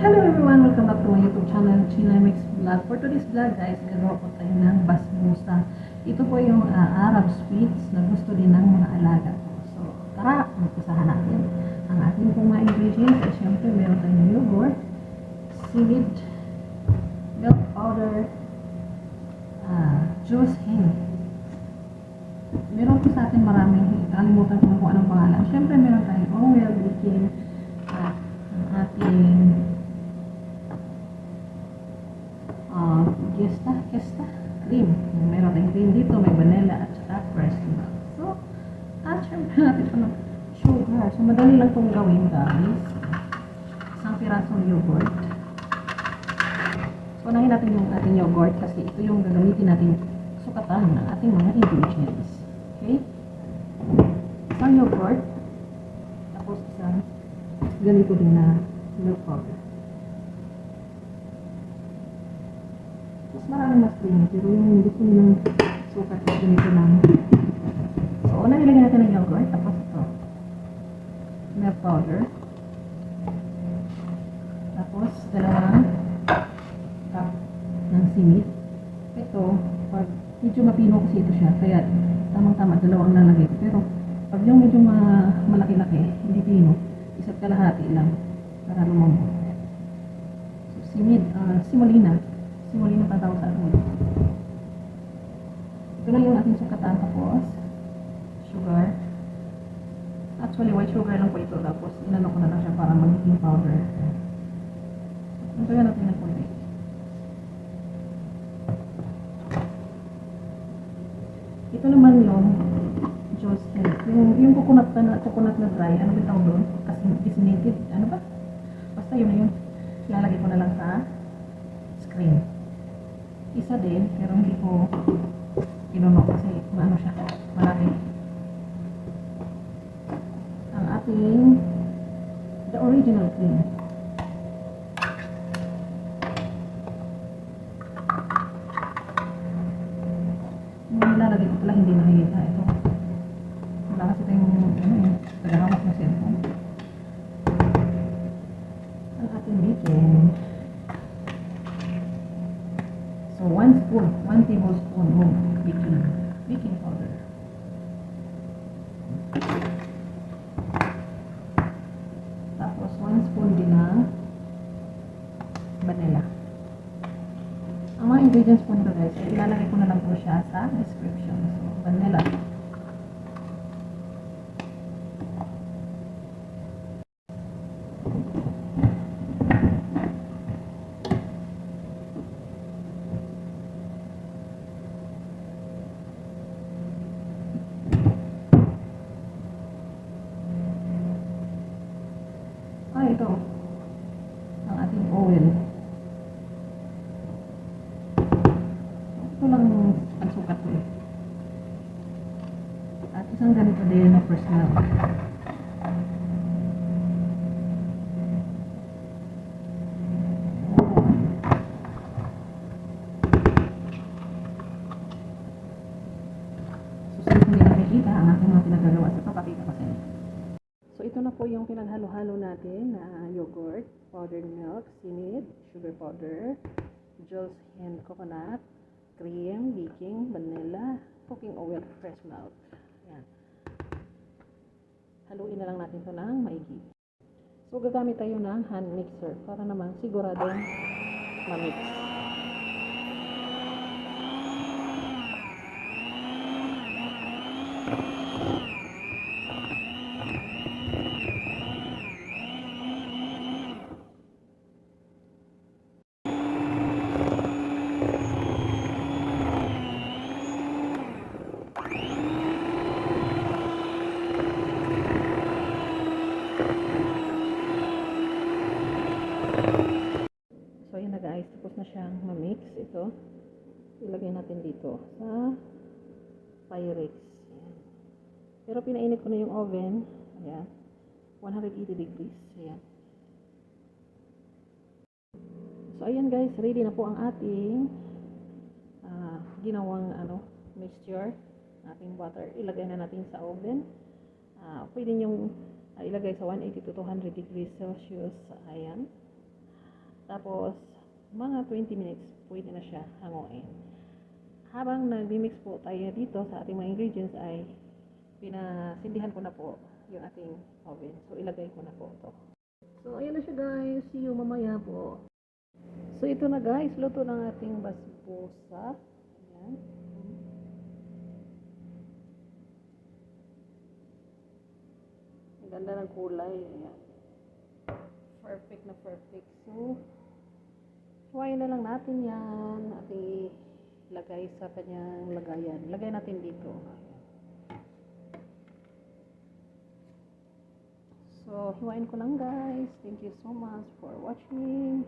Hello everyone! Welcome back to my YouTube channel, Chinamix Vlog. For today's vlog guys, gagawa po tayo ng basbousa. Ito po yung Arab sweets na gusto din ng mga alaga ko. So, tara, magpisahan natin. Ang ating pong mga ingredients ay syempre meron tayong yogurt, seaweed, milk powder, juice hen. Meron po sa atin maraming, kalimutan ko na kung anong pangalan. Syempre meron tayong oil, baking, at ang ating Gesta cream. Meron tayong cream dito, may vanilla at saka fresh milk. So, at syempre natin ito ng sugar. So, madali lang itong gawin guys. Isang pirasong yogurt. So, unahin natin yung ating yogurt kasi ito yung gagamitin natin sukatan ng ating mga ingredients. Okay? Isang yogurt. Tapos isang ganito din na milk powder. Mas maraming mas creamy, pero yung gusto nilang sukat is ganito lang. So, una nilagyan natin ng yogurt, tapos ito, milk powder. Tapos, dalawang cup ng simit. Ito, pag medyo mapino kasi ito siya, kaya tamang-tama, dalawang lalagay ko. Pero, pag yung medyo malaki-laki, hindi pino, isa't kalahati lang para lumambot. So, simolina patawag sa atin. Ito na yung ating sukatan, tapos sugar. Actually, white sugar lang po ito, tapos inano ko na lang siya para magiging powder. Ito yan natin ng konti. Ito naman yung juice health. Yung coconut na dry, ano ba tawag doon? Kasi designated, ano ba? Basta yun na yun. Ilalagay ko na lang sa screen. Isa din, pero hindi ko pinuno kasi maano siya, malaki. Ang ating the original cream. Yung nilalagay ko pala hindi nakikita ito. Wala kasi tayong tagahawak na cellphone. Ang ating baking. So, 1 tablespoon of baking powder. Tapos, 1 spoon din ng vanilla. Ang mga ingredients po nito guys, ilalagay ko na lang po siya sa description. So, vanilla. Ito ang ating oil. Ito lang ang sukat ko eh. At isang ganito din na first milk. So, hindi nakikita ang ating mga pinagagawa sa papakita kasi. So, ito na po yung pinaghalo-halo natin na yogurt, powdered milk, seaweed, sugar powder, juice and coconut, cream, baking, vanilla, cooking oil, fresh milk. Ayan. Haluin na lang natin ito ng maigi. So, gagamit tayo ng hand mixer para naman siguradong ma-mix. So, ayan na guys, tapos na siyang ma-mix. Ito, ilagay natin dito sa Pyrex. Ayan. Pero pinainit ko na yung oven. Ayan, 180 degrees. Ayan. So, ayan guys, ready na po ang ating ginawang mixture, ating butter. Ilagay na natin sa oven. Pwede nyo ilagay sa 180 to 200 degrees Celsius. Ayan. Tapos, mga 20 minutes, pwede na siya hanguin. Habang nag-mix po tayo dito sa ating mga ingredients ay pinasindihan ko na po yung ating oven. So, ilagay ko na po ito. So, ayan na siya guys. See you mamaya po. So, ito na guys. Luto ng ating basbosa. Ayan. Ang ganda ng kulay. Ayan. Perfect na perfect. So, huwain na lang natin yan. Ating ilagay sa kanyang lagayan. Lagay natin dito. So, hiwain ko lang guys. Thank you so much for watching.